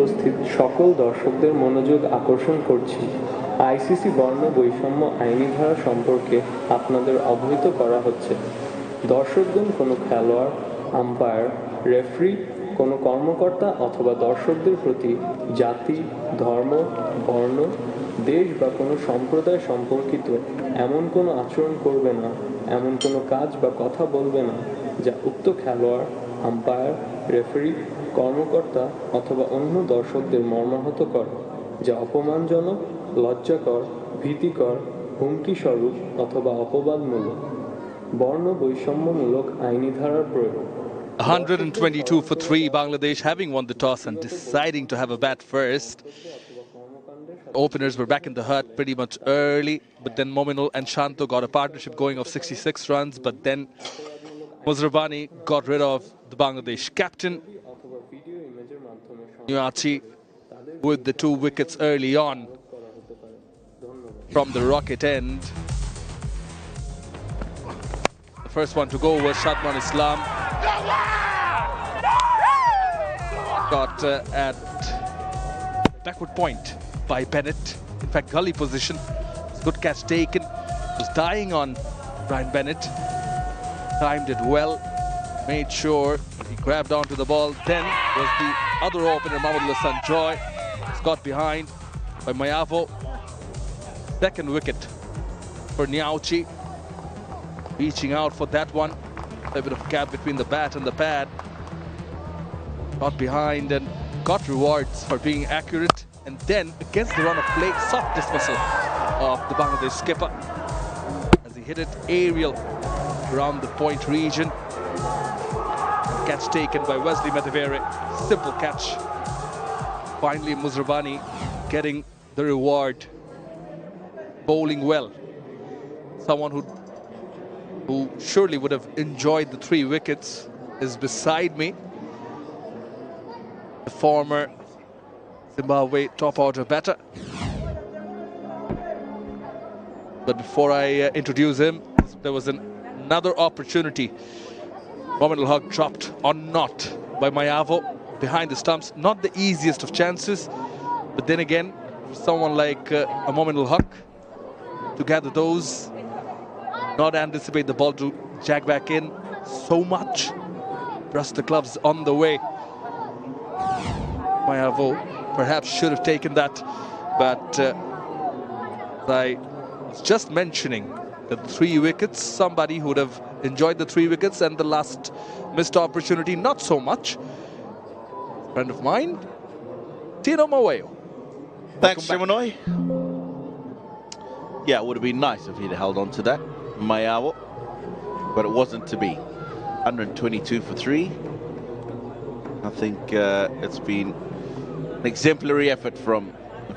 উপস্থিত সকল দর্শকদের মনোযোগ আকর্ষণ করছি। আইসিসি বর্ণ বৈষম্য আইনি ধারা সম্পর্কে আপনাদের অবহিত করা হচ্ছে। দর্শকগণ কোনো খেলোয়াড়, আম্পায়ার, রেফারি, কোনো কর্মকর্তা অথবা দর্শকদের প্রতি জাতি, ধর্ম, বর্ণ, দেশ বা কোনো সম্প্রদায় সম্পর্কিত এমন কোনো আচরণ করবে না, এমন কোনো কাজ বা কথা বলবে না যা উক্ত খেলোয়াড়, আম্পায়ার, রেফারি, কর্মকর্তা অথবা অন্য দর্শকদের মর্মাহত করে, যা অপমানজনক, লজ্জাকর, ভীতিকর, হুমকিস্বরূপ অথবা অপবাদমূলক। বর্ণ বৈষম্যমূলক আইনি ধারার প্রয়োগ। 122 for 3, Bangladesh having won the toss and deciding to have a bat first. Openers were back in the hut pretty much early, but then Mominul and Shanto got a partnership going of 66 runs, but then Muzrabani got rid of the Bangladesh captain, Nyuachi, with the 2 wickets early on from the Rocket end. The first one to go was Shadman Islam. Got at backward point by Bennett. In fact, gully position. Good catch taken. Was dying on Brian Bennett. Timed it well. Made sure he grabbed onto the ball. Then was the other opener, Mahmoud Hassan Joy. Was got behind by Mayavo. Second wicket for Nyauchi. Reaching out for that one. A bit of gap between the bat and the pad. Got behind and got rewards for being accurate. And then against the run of play, soft dismissal of the Bangladesh skipper as he hit it aerial around the point region. Catch taken by Wesley Medevere. Simple catch. Finally, Muzrabani getting the reward. Bowling well. Someone who surely would have enjoyed the 3 wickets is beside me. The former Zimbabwe top order batter. But before I introduce him, there was another opportunity. Mominul Haq dropped or not by Mayavo behind the stumps. Not the easiest of chances, but then again, for someone like a Mominul Haq to gather those, not anticipate the ball to jag back in so much, brush the gloves on the way. Mayavo perhaps should have taken that, but I was just mentioning the 3 wickets, somebody who would have enjoyed the 3 wickets and the last missed opportunity not so much. Friend of mine, Tino Maweo. Thanks, Shimanoy. Yeah, it would have been nice if he'd held on to that, Mayavo, but it wasn't to be. 122 for 3. I think it's been an exemplary effort from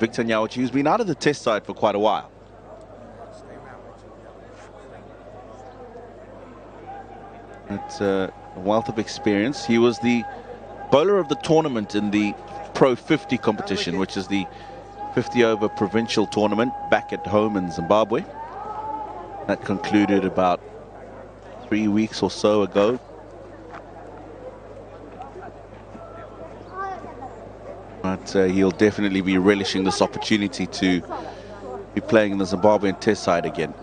Victor Nyauchi, who's been out of the test side for quite a while. It's a wealth of experience. He was the bowler of the tournament in the Pro 50 competition, which is the 50-over provincial tournament back at home in Zimbabwe. That concluded about 3 weeks or so ago. But he'll definitely be relishing this opportunity to be playing in the Zimbabwean test side again.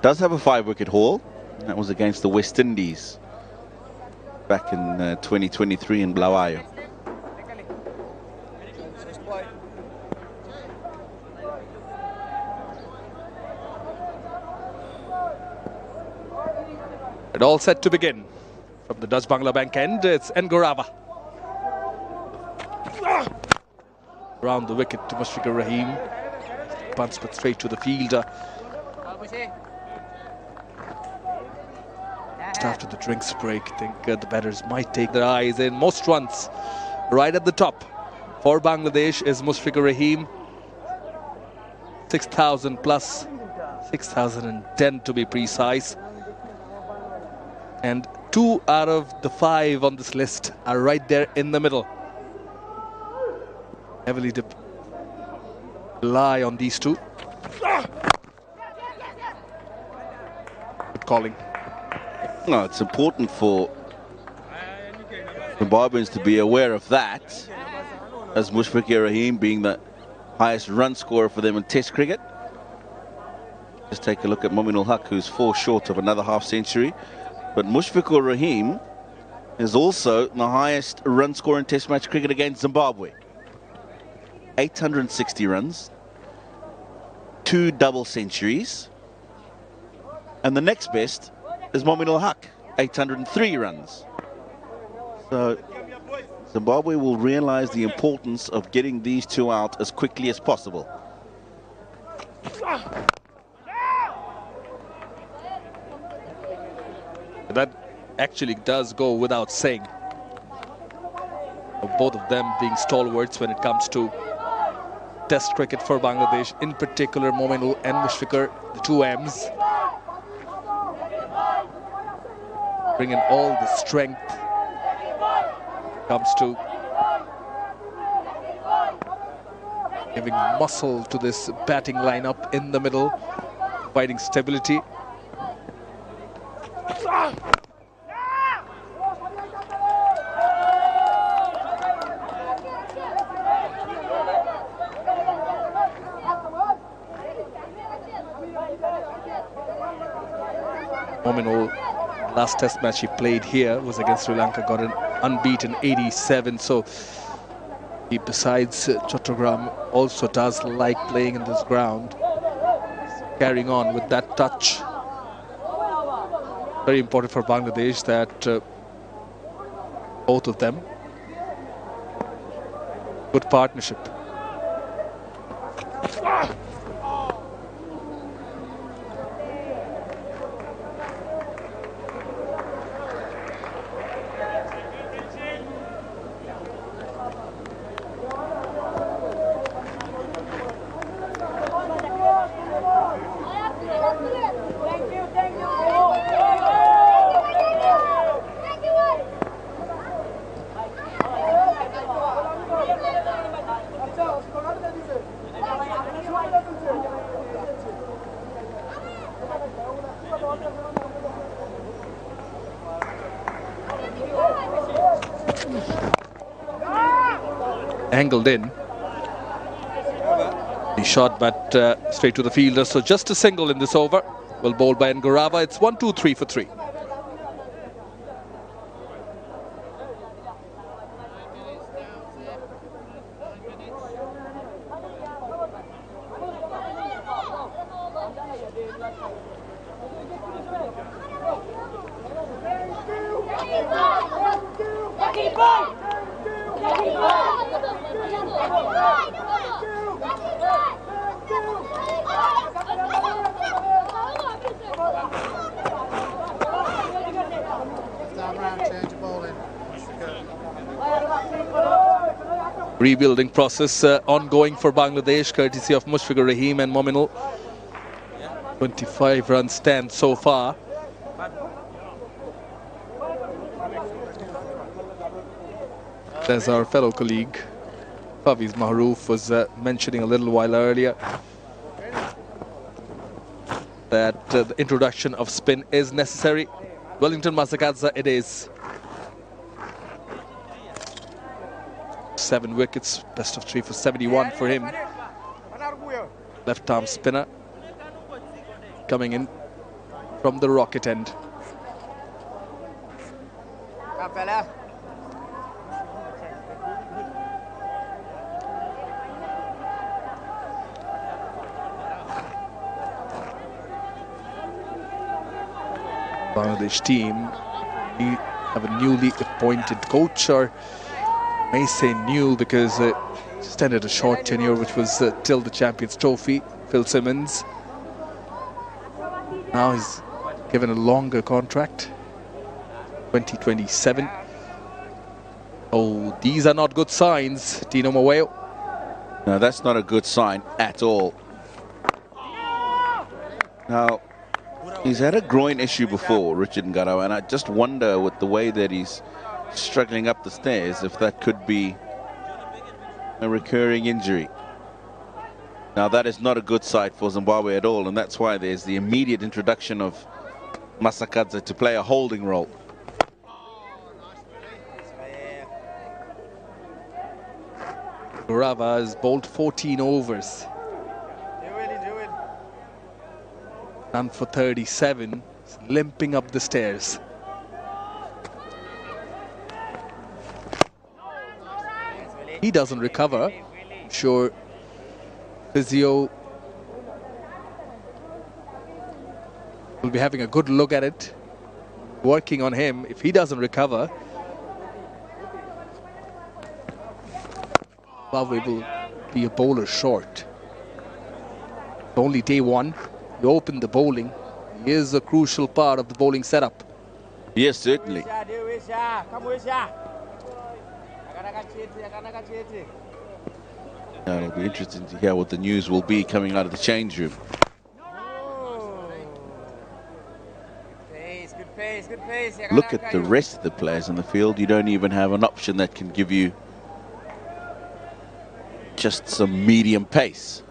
Does have a 5-wicket haul. That was against the West Indies back in 2023 in Bulawayo. It all set to begin. From the Dutch Bangla Bank end, it's Ngorava. Around the wicket to Mushfiqur Rahim. Punts but straight to the fielder. Just after the drinks break, I think the batters might take their eyes in. Most runs right at the top for Bangladesh is Mushfiqur Rahim. 6,000 plus, 6,010 to be precise. And 2 out of the 5 on this list are right there in the middle. Heavily rely on these 2. Good calling. No, it's important for Zimbabweans to be aware of that. as Mushfiqur Rahim being the highest run scorer for them in Test cricket. Just take a look at Mominul Haq, who's 4 short of another half century. But Mushfiqur Rahim is also the highest run scorer in Test match cricket against Zimbabwe. 860 runs, 2 double centuries. And the next best is Mominul Haq, 803 runs. So Zimbabwe will realize the importance of getting these two out as quickly as possible. That actually does go without saying. Both of them being stalwarts when it comes to Test cricket for Bangladesh, in particular Mominul and Mushfiqur, the 2 M's. Bringing all the strength comes to giving muscle to this batting lineup in the middle, providing stability. Mominul, last test match he played here was against Sri Lanka, got an unbeaten 87. So he, besides Chattogram, also does like playing in this ground, carrying on with that touch. Very important for Bangladesh that both of them, good partnership. Angled in. He shot but straight to the fielder, so just a single in this over. Well bowled by Ngurava. It's 1, 2, 3 for 3. Rebuilding process ongoing for Bangladesh, courtesy of Mushfiqur Rahim and Mominul. 25 runs stand so far. As our fellow colleague Faviz Mahroof was mentioning a little while earlier, that the introduction of spin is necessary. Wellington Masakadza it is. 7 wickets, best of 3 for 71 for him. Left arm spinner coming in from the rocket end. Bangladesh team, we have a newly appointed coach, or may say new because just ended a short tenure, which was till the Champions Trophy. Phil Simmons. Now he's given a longer contract, 2027. Oh, these are not good signs, Tino Maweo. No, that's not a good sign at all. Now, he's had a groin issue before, Richard Ngaro, and I just wonder with the way that he's struggling up the stairs if that could be a recurring injury. Now that is not a good sight for Zimbabwe at all, and that's why there's the immediate introduction of Masakadza to play a holding role. Gorava has bowled 14 overs. None for 37. He's limping up the stairs. He doesn't recover. I'm sure physio will be having a good look at it, working on him. If he doesn't recover, Zimbabwe will be a bowler short. Only day one, he opened the bowling. He is a crucial part of the bowling setup. Yes, certainly. Now it'll be interesting to hear what the news will be coming out of the change room. Look at the rest of the players in the field. You don't even have an option that can give you just some medium pace.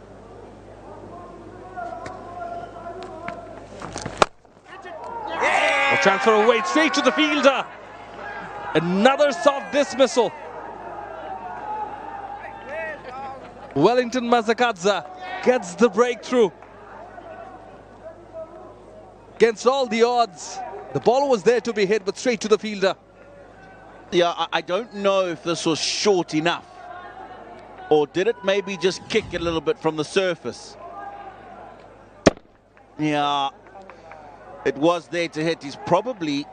A transfer away straight to the fielder. Another soft dismissal. Wellington Masakadza gets the breakthrough. Against all the odds, the ball was there to be hit, but straight to the fielder. Yeah, I don't know if this was short enough, or did it maybe just kick a little bit from the surface? Yeah, it was there to hit. He's probably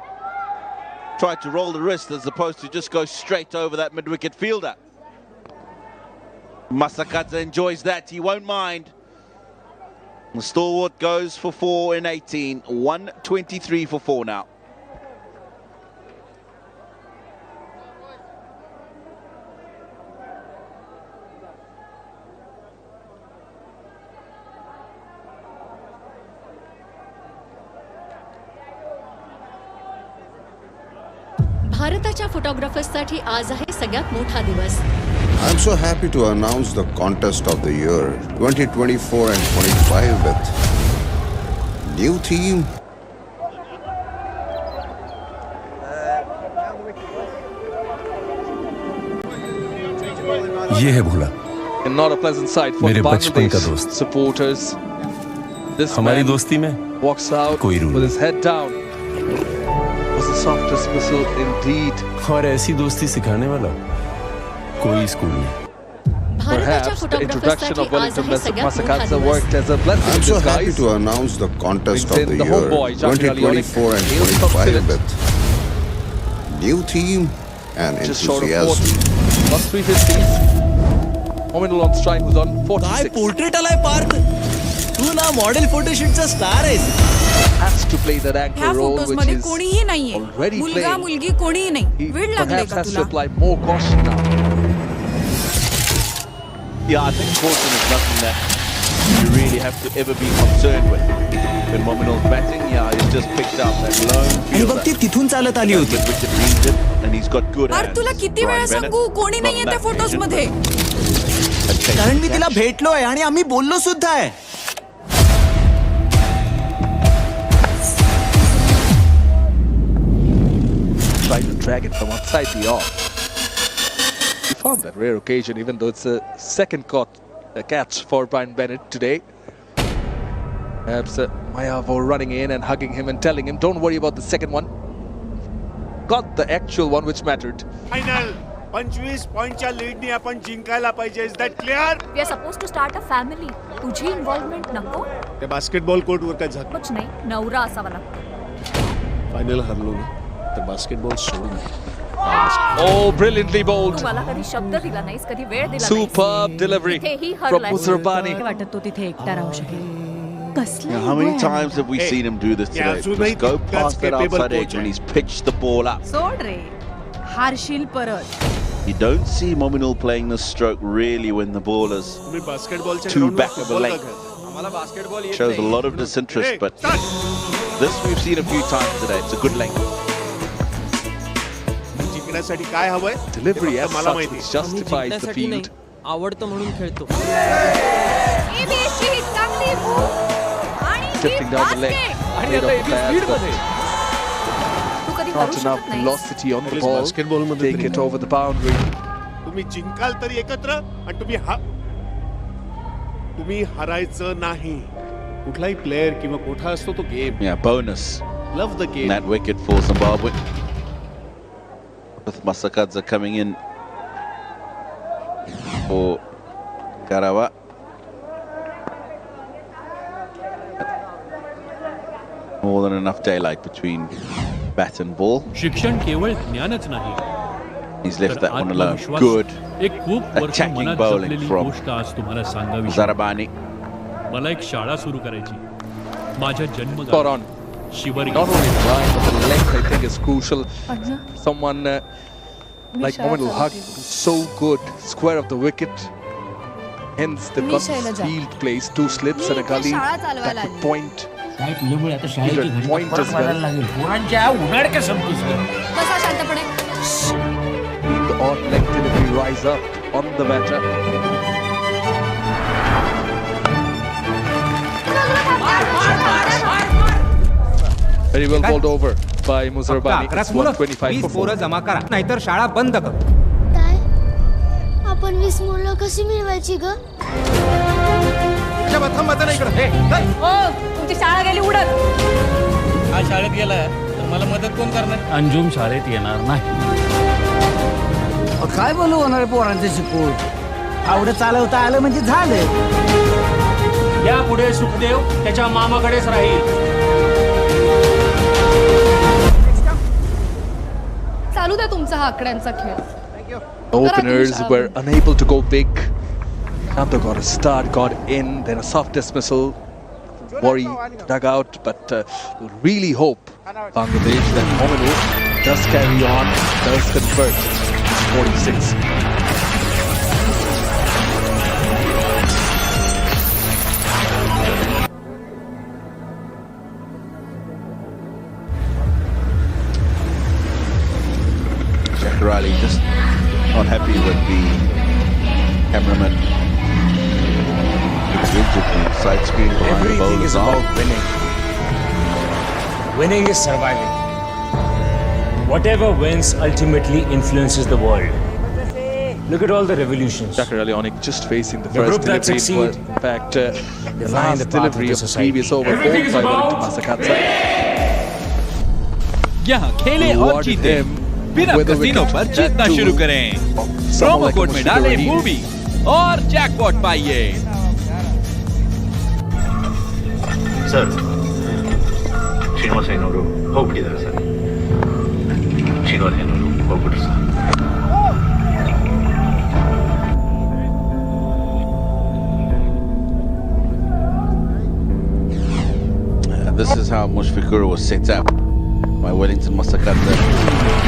tried to roll the wrist as opposed to just go straight over that mid-wicket fielder. Masakadza enjoys that. He won't mind. The stalwart goes for 4 in 18. 123 for 4 now. भारताच्या फोटोग्राफर्ससाठी आज आहे सगळ्यात मोठा दिवस. I'm so happy to announce the contest of the year 2024 and 25 with new theme. ये है भोला, And not a pleasant sight for मेरे बचपन का Bangladesh दोस्त. supporters. This हमारी man दोस्ती में walks out कोई rule with his head down. Was a soft dismissal indeed. और ऐसी दोस्ती सिखाने वाला कोई स्कूल नहीं. Perhaps the introduction of Wellington Masakadza worked as a blessing I'm in so happy disguise. to announce the contest Brings of in the the year homeboy, Jackie 2024 and Hails from 25 Philips. with new theme and Just short of enthusiasm. 40. Lost 350s. Nominal on strike was on काय 46. Portrait आलाय पार्थ. तू ना model फोटोशूटचा star आहेस. Has to play that anchor ह्या role, photos which मध्ये is कोणीही नाहीये. already मुलगा playing. मुलगी कोणीही नाही. He वेळ लागले perhaps का has to तुला? apply more caution now. Yeah, I think caution is nothing that you really have to ever be concerned with. When Mominal's batting, yeah, he's just picked up that lone आणि fielder. बघ ती तिथून चालत आली होती. That wicket reads it, and he's got good Partha hands. तुला किती वेळा Brian सांगू Bennett कोणी from नाहीये त्या that फोटोज region मध्ये. had taken कारण मी the तिला catch. भेटलोय आणि आम्ही बोललो सुद्धा आहे. Trying to drag it from outside the off. He found that rare occasion, even though it's a second catch for Brian Bennett today. Perhaps Mayavo running in and hugging him and telling him, don't worry about the second one. Got the actual one which mattered. Final 25 पॉइंटच्या लीडने आपण जिंकायला पाहिजे. Is that clear? We are supposed to start a family. तुझी involvement नको. ते basketball कोर्टवर काय झालं? कुछ नाही, नवरा असावा लागतो. फायनल हरलो ना तर बास्केटबॉल सोडून दे. Oh, brilliantly bowled. तू मला कधी शब्द दिला नाहीस, कधी वेळ दिला नाहीस. Superb delivery इथेही from हरलाय. Musrabani. वाटत तो तिथे एकटा राहू शकेल. Now, how many times have we seen him do this Yeah, today? so Just they go think past that's that capable outside coach, edge when eh? he's pitched the ball up. सोड रे. हारशील परत. You don't see Mominal playing this stroke really when the ball is तुम्ही बास्केटबॉलच्या too ग्राउंडवर back of a football leg. का आम्हाला basketball येत Shows a नाही. lot of disinterest, Hey, but start. this we've seen a few times today. It's a good length. जिंकण्यासाठी काय हवंय? Delivery ते as फक्त मला such माहिती. which justifies the field. आवडतं म्हणून खेळतो. Drifting down the leg. Played off the pad, but तू कधी not करू enough शकत नाहीस. velocity on the At least ball. basketball मध्ये Take तरी it नाही. over the boundary. तुम्ही जिंकाल तरी एकत्र आणि तुम्ही हरायचं नाही. कुठलाही प्लेयर किंवा मोठा असतो तो game. Yeah, bonus. Love the game. That wicket for Zimbabwe. With Masakadza coming in for Karawa. More than enough daylight between bat and ball. शिक्षण केवळ ज्ञानच नाही. He's left that one alone. Good एक खूप वर्ष attacking मनात bowling जपलेली from गोष्ट आज तुम्हाला सांगावी. Zarabani. मला एक शाळा सुरू करायची. माझ्या Spot जन्मगावी on. Shivri. Not only the line, but the length I think is crucial. Someone like Mohamed Haq, so good, square of the wicket. Hence they've got field place, 2 slips and a gully. Backward point. Point as well. The odd leg delivery rise up on the batter. Very well bowled over by Muzarbani. It's 125 for 4. नाहीतर शाळा बंद कर. काय आपण 20 मुलं कशी मिळवायची ग? तुमची शाळा गेली उडत. हा शाळेत गेलाय तर मला मदत कोण करणार? अंजुम शाळेत येणार नाही. काय बोलू होणार पोरांचं शिकून? आवडं चालवता आलं म्हणजे झालं. यापुढे सुखदेव त्याच्या मामाकडेच राहील. चालू द्या तुमचा हा आकड्यांचा खेळ. Openers were unable to go big. Nanda got a start, got in, then a soft dismissal. Worry, dug out, but we really hope Bangladesh that Mohamed does carry on, does convert. 46. Riley just not happy with the cameraman. Rigid the side screen behind the Everything is bowler's about arm. winning. Winning is surviving. Whatever wins ultimately influences the world. Look at all the revolutions. Zachary Leonik just facing the The first group that delivery. succeed, In fact, the define last the path of delivery the of the society. previous over bowled by Wellington Masakadza. यहाँ खेले और Rewarded जीते. him बिना with a casino wicket. पर That जीतना too शुरू करें. someone promo like code में Mushfiqur डालें Rahim. मूवी और जैकपॉट पाइए. ಸರ್ ಶ್ರೀನಿವಾಸಯ್ಯನವರು ಹೋಗ್ಬಿಟ್ಟಿದ್ದಾರೆ ಸರ್. ಶ್ರೀನಿವಾಸಯ್ಯನವರು ಹೋಗ್ಬಿಟ್ರು sir. This is how Mushfiqur was set up by Wellington Masakadza.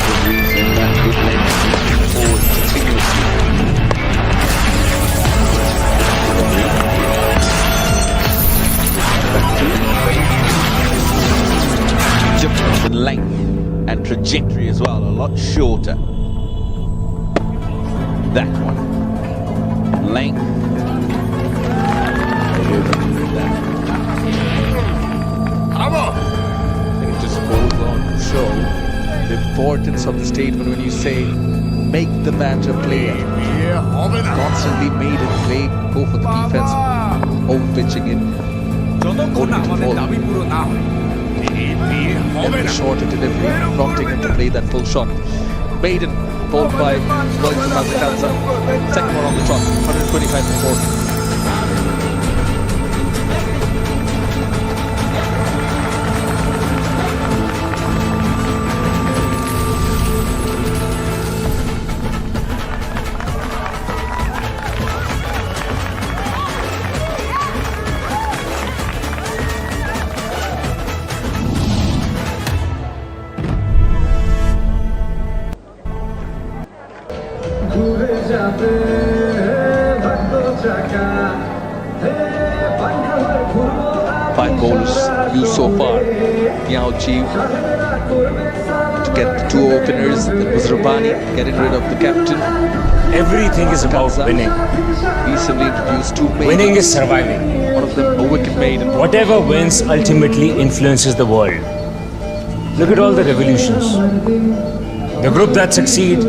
Good reason, good length, forward continuously. Difference in length and trajectory as well, a lot shorter. That one. Length. It just goes on to show the importance of the statement when you say, make the batter play. Constantly made it play, go for the defense, over pitching in, holding it to fall. And the shorter delivery, prompting him to play that full shot. Maiden, bowled by Wellington Masakadza. Second one on the trot, 125 for 4. Five bowlers used so far. Now achieved to get the 2 openers. Then Muzarbani getting rid of the captain. Everything is about winning. Recently introduced 2 maidens. Winning is surviving. One of them a wicket maiden. Whatever wins ultimately influences the world. Look at all the revolutions. The group that succeed,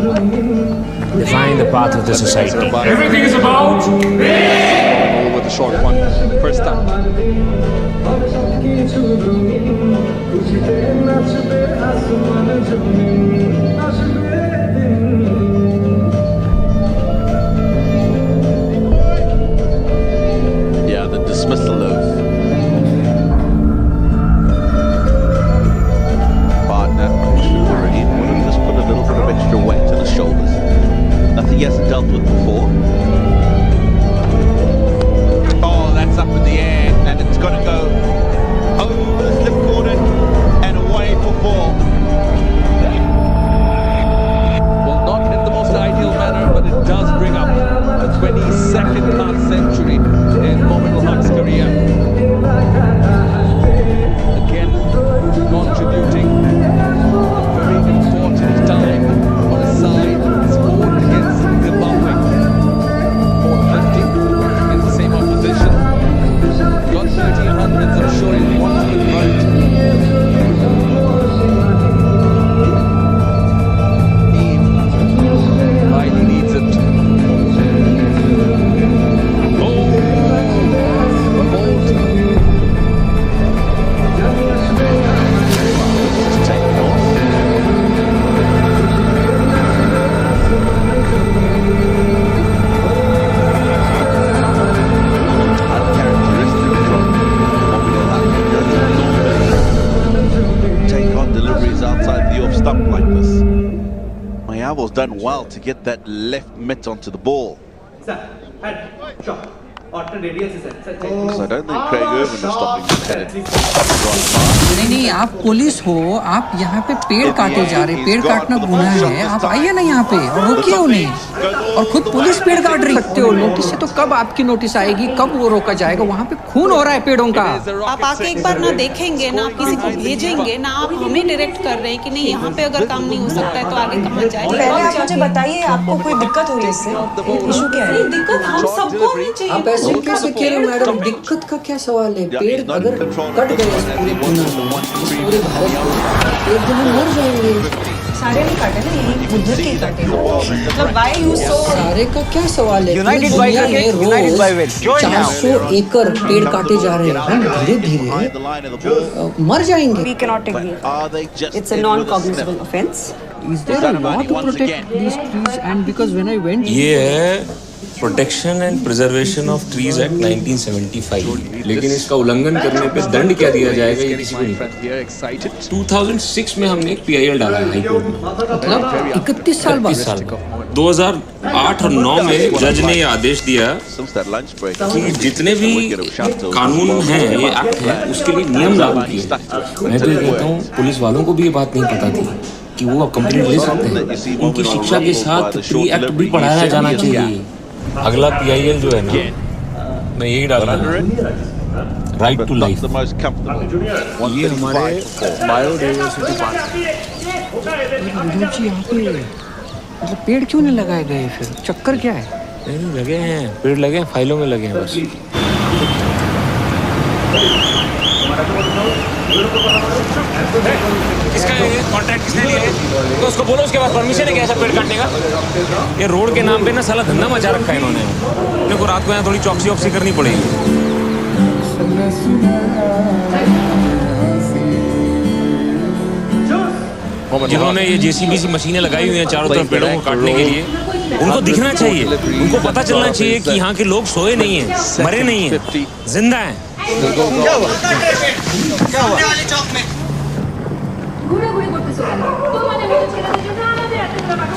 define the path of the society. Everything is about over the short one. First up. Yeah, the dismissal of partner already would have just put a little bit of extra weight on his shoulders. Nothing he hasn't dealt with before. Oh, that's up in the air, and it's got to go over the slip cordon and away for four. Well, not in the most ideal manner, but it does bring up a 22nd half century in Mohamed Al-Haq's career. Again, contributing a very important time for his side. Scored against Zimbabwe. 450 against the same opposition. Got 1300s, I'm sure he wants to convert. Riley needs it. Take on deliveries outside the off stump like this. Mayavo's done well to get that left mitt onto the ball. So I don't think Craig Irvin is stopping this headed. नहीं, आप police हो, आप यहाँ पे पेड़ काटे जा रहे, पेड़ काटना गुनाह है, आप आइए ना यहाँ पे और रोकिए उन्हें, और खुद पुलिस पेड़ काट रही है। नोटिस से तो कब आपकी नोटिस आएगी, कब वो रोका जाएगा? वहाँ पे खून हो रहा है पेड़ों का। आप आके एक बार ना देखेंगे ना, आप किसी को भेजेंगे ना, आप हमें डायरेक्ट कर रहे हैं कि नहीं यहाँ पे अगर काम नहीं हो सकता है तो आगे कहाँ जाए। पहले आप मुझे बताइए, आपको कोई दिक्कत हुई इससे? इशू क्या है? दिक्कत हम सबको होनी चाहिए। आप ऐसे कैसे कह रहे हो मैडम? दिक्कत का क्या सवाल है? पेड़ अगर कट गए पूरे भारत में, एक दिन हम मर जाएंगे। सारे नहीं काटे ना, यही उधर के काटे। मतलब why you so सारे का क्या सवाल है? यूनाइटेड बाय रोज 400 एकड़ पेड़ काटे जा रहे हैं, हम धीरे धीरे मर जाएंगे। we cannot take it. It's a non-cognizable offence. Is there a law to protect these trees? And because when I went, ये है protection and preservation of trees act 1975, लेकिन इसका उल्लंघन करने पे दंड क्या दिया जाएगा ये किसी को नहीं पता। 2006 में हमने एक PIL डाला है हाई कोर्ट में, मतलब 31 साल बाद। 2008 और 9 में जज ने ये आदेश दिया कि जितने भी कानून हैं, ये एक्ट है, उसके लिए नियम लागू किए। मैं तो ये कहता हूँ पुलिस वालों को भी ये बात नहीं पता थी कि वो अब कंप्लेंट ले सकते हैं। उनकी शिक्षा के साथ ट्री एक्ट भी पढ़ाया जाना चाहिए। अगला PIL जो है ना, मैं यही डाल रहा हूँ, राइट टू लाइफ। ये हमारे बायोडाइवर्सिटी पार्क यहाँ पे मतलब पेड़ क्यों नहीं लगाए गए? फिर चक्कर क्या है? नहीं लगे हैं, पेड़ लगे हैं, फाइलों में लगे हैं बस। किसका है ये कॉन्ट्रैक्ट, किसने लिया है? तो उसको बोलो उसके बाद परमिशन है कैसा पेड़ काटने का। ये रोड के नाम पे ना साला धंधा मचा रखा है इन्होंने। देखो रात को यहाँ थोड़ी चौकसी वॉक्सी करनी पड़ेगी। जिन्होंने ये JCB सी मशीनें लगाई हुई हैं चारों तरफ पेड़ों को काटने के लिए, उनको दिखना चाहिए, उनको पता चलना चाहिए कि यहाँ के लोग सोए नहीं हैं, मरे नहीं हैं, जिंदा हैं। क्या हुआ?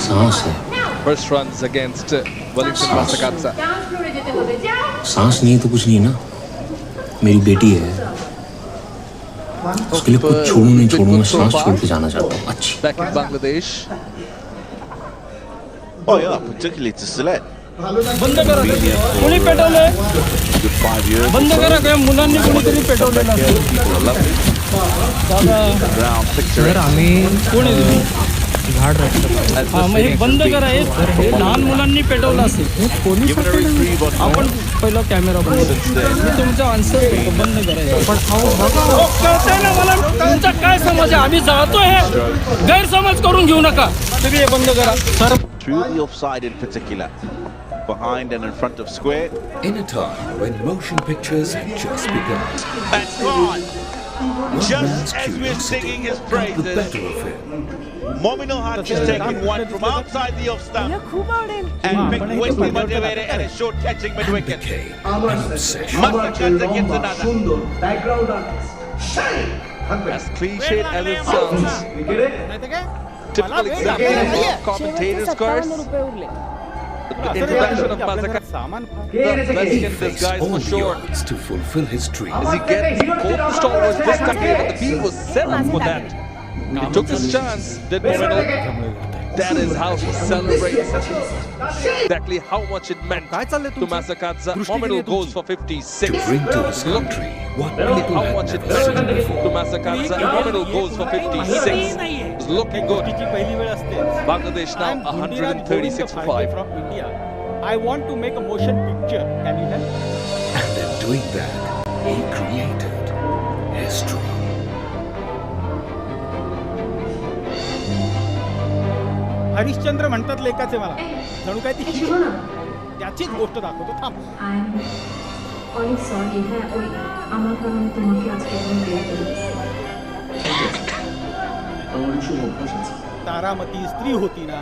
सांस है। First runs against Wellington Masakatsa. सांस नहीं तो कुछ नहीं ना। मेरी बेटी है, उसके लिए कुछ छोड़ू नहीं छोड़ूंगा, सांस छोड़ के जाना चाहता हूँ। अच्छी। Back in Bangladesh. Oh yeah, particularly to select. बंद करा कोणी पेटवलंय, बंद करा काय मुलांनी कोणीतरी पेटवलेलं सर, आम्ही कोणी झाड हा मग हे बंद करा, हे लहान मुलांनी पेटवलं असेल, पोलीस आपण पहिला कॅमेरा बंद, मी तुमचा आन्सर बंद करा। पण कळतंय ना मला तुमचा काय समज आहे, आम्ही जातोय हे गैरसमज करून घेऊ नका, सगळे बंद करा sir. through the offside in particular, behind and in front of square. In a time when motion pictures had just begun. And gone! One Just man's as we're curiosity singing his got the praises, better of him. Mominul had just taken one from outside the off stump and picked Wesley Madhevere at a short catching mid-wicket. An obsession. Masakadza gets another. As cliche as it sounds, typical example of commentator's curse. The introduction of Masakadza, the blessing in disguise for sure. To fulfill his dream. As he gets both stalwarts this time, but the field was set up for that. He took his chance, did Mominul. That is how he celebrates. Exactly how much it meant to Masakadza. Mominul goes for 56. To bring to his country what Look people how had much it never meant seen before. to Masakadza. Mominul goes for 56. It's looking good. Bangladesh now 136 for 5. I want to make a motion picture. Can you help? And in doing that, he created history. Harishchandra म्हणतात लेखाचे मला जणू काय ती त्याचीच गोष्ट दाखवतो थांब অনেক সরি হ্যাঁ ওই আমার কারণে তোমাকে আজকে এমন দেয়া আমার শুভ অভ্যাস আছে तारामती स्त्री होती ना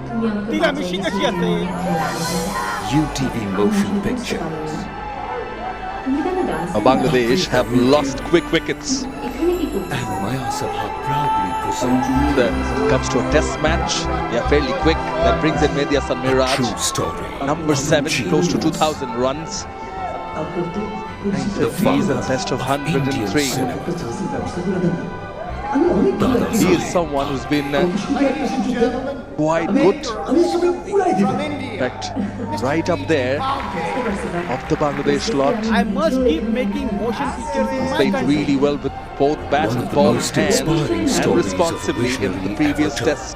তুমি আমাকে तिला मिशी कशी असते UTV Motion Pictures. Bangladesh have lost quick wickets. And Maya Sabha proudly presents That comes to a test match. They are fairly quick. That brings in Medya Sanmiraj. true story. Number 7, close to 2,000 runs. 950s and best of 103. He is someone who's been quite good. In fact, right up there of the Bangladesh lot. I must keep making motion pictures in my Played country. really well with both bat and ball in hand and responsibly in the previous test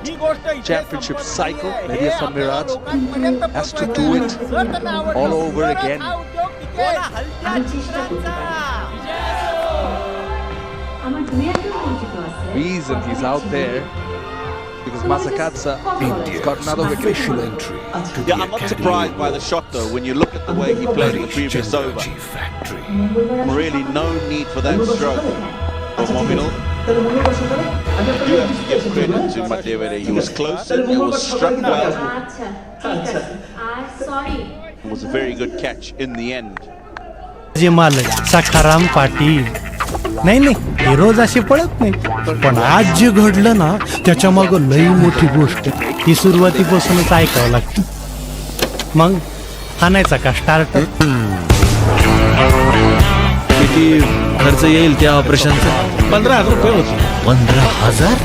championship cycle. Medya Sanmiraj has to do it all over again. Reason he's out there because Masakadza has got another wicket. Official entry to Yeah, I'm not surprised by the shot though when you look at the way he played in the previous over. Factory. Really no need for that stroke for Mominul. You have to give credit to Madhevere. He was close and he was struck well. It was a very good catch in the end. जे मालक सखाराम पाटील नाही नाही हे रोज असे पळत नाही पण आज जे घडलं ना त्याच्या मागं लई मोठी गोष्ट ही सुरुवातीपासूनच ऐकावं लागतं मग आणायचा का स्टार्टर किती खर्च येईल त्या ऑपरेशनचा 15,000 रुपये होते 15,000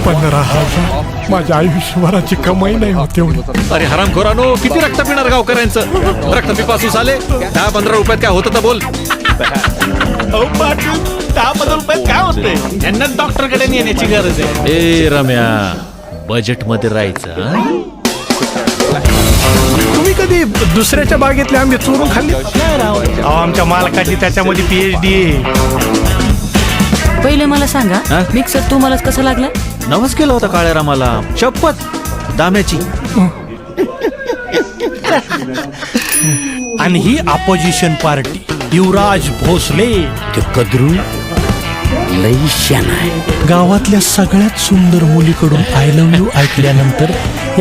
15,000 माझ्या आयुष्यभराची कमाई नाही होते अरे हरामखोरानो किती रक्त पिणार गावकऱ्यांचं रक्त पिपासूस आले 10-15 रुपयात काय होतं तर बोल 10-15 रुपयात काय होते यांना डॉक्टरकडे नेण्याची गरज आहे ए रम्या बजेट मध्ये राहायचं तुम्ही कधी दुसऱ्याच्या बागेतले आंबे चोरून खाल्ले आमच्या मालकाची त्याच्यामध्ये PhD आहे पहिले मला सांगा मिक्सर तुम्हालाच कसं लागला नवस केला होता काळ्या रामाला शपथ दाम्याची आणि ही अपोजिशन पार्टी युवराज भोसले ते कदरू लई शान आहे गावातल्या सगळ्यात सुंदर मुलीकडून आय लव्ह यू ऐकल्यानंतर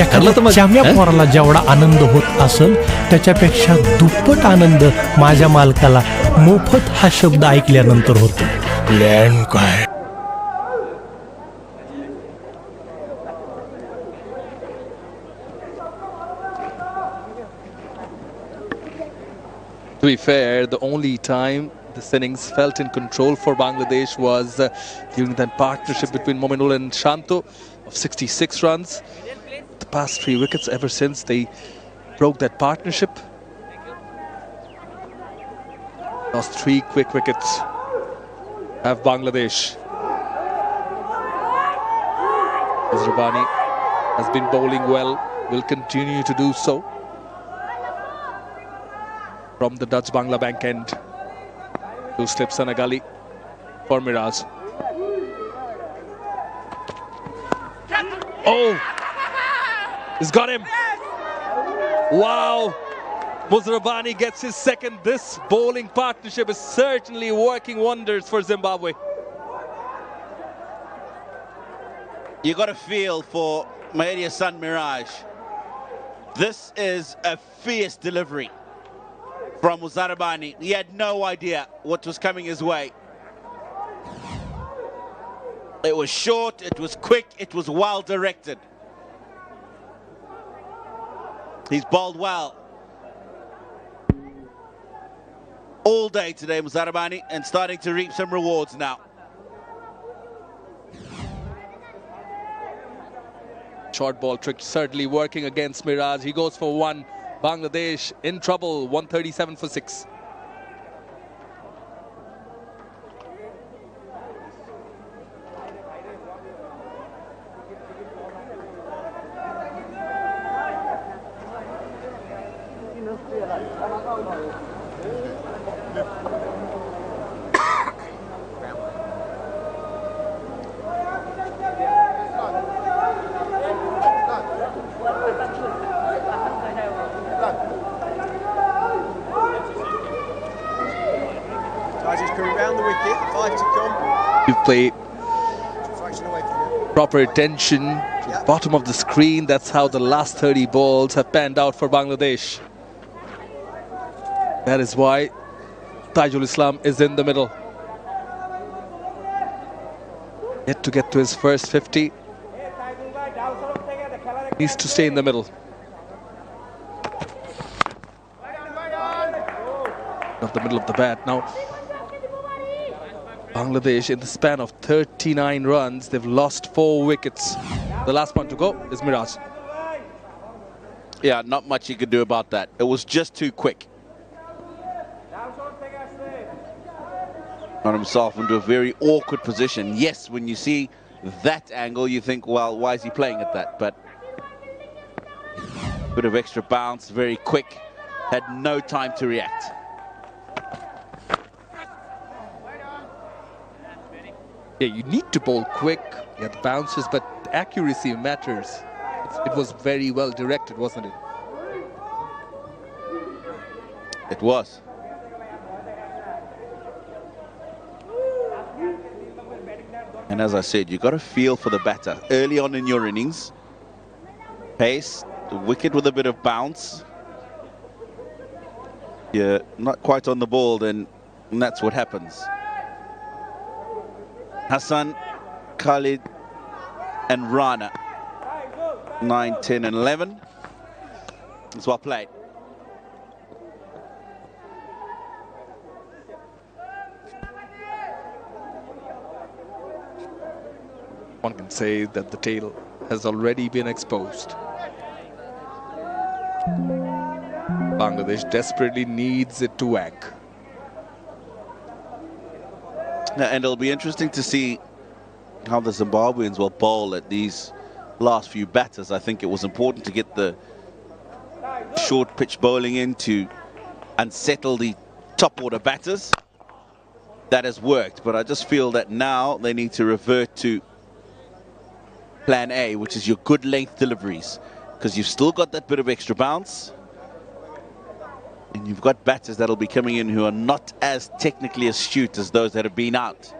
एखाद्या चाम्या पोराला जेवढा आनंद होत असेल त्याच्यापेक्षा दुप्पट आनंद माझ्या मालकाला मोफत हा शब्द ऐकल्यानंतर होतो प्लॅन काय To be fair, the only time this innings felt in control for Bangladesh was during that partnership between Mominul and Shanto of 66 runs. The past 3 wickets ever since they broke that partnership. Lost 3 quick wickets have Bangladesh. Rabani has been bowling well, will continue to do so. From the Dutch Bangla bank end, 2 slips and a gully for Miraj. Oh, he's got him. Wow. Muzarabani gets his second. This bowling partnership is certainly working wonders for Zimbabwe. You got a feel for Mahedi's son Miraj. This is a fierce delivery from Muzarabani. He had no idea what was coming his way. It was short, it was quick, it was well directed. He's bowled well all day today, Muzarabani, and starting to reap some rewards now. Short ball trick certainly working against Miraj. He goes for one. Bangladesh in trouble, 137 for 6. You play proper attention to the bottom of the screen. That's how the last 30 balls have panned out for Bangladesh. That is why Tajul Islam is in the middle. Yet to get to his first 50. Needs to stay in the middle. Not the middle of the bat now. Bangladesh, in the span of 39 runs, they've lost 4 wickets. The last one to go is Miraj. Yeah, not much he could do about that. It was just too quick. Got himself into a very awkward position. Yes, when you see that angle, you think, well, why is he playing at that? But bit of extra bounce, very quick, had no time to react. Yeah, you need to bowl quick, get the bounces, but accuracy matters. It was very well directed, wasn't it? It was. And as I said, you got a feel for the batter. Early on in your innings, pace, the wicket with a bit of bounce. You're not quite on the ball, then and that's what happens. Hassan, Khalid and Rana, 9, 10 and 11. It's well played. One can say that the tail has already been exposed. Bangladesh desperately needs it to wag. And it'll be interesting to see how the Zimbabweans will bowl at these last few batters. I think it was important to get the short pitch bowling in to unsettle the top order batters. That has worked, but I just feel that now they need to revert to plan A, which is your good length deliveries, because you've still got that bit of extra bounce. And you've got batters that'll be coming in who are not as technically astute as those that have been out.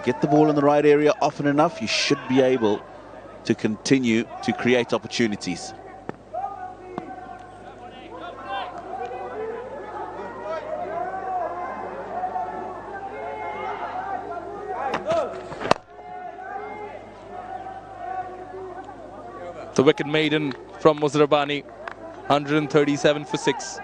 Get the ball in the right area often enough, you should be able to continue to create opportunities. The wicket maiden from Muzarabani, 137 for 6.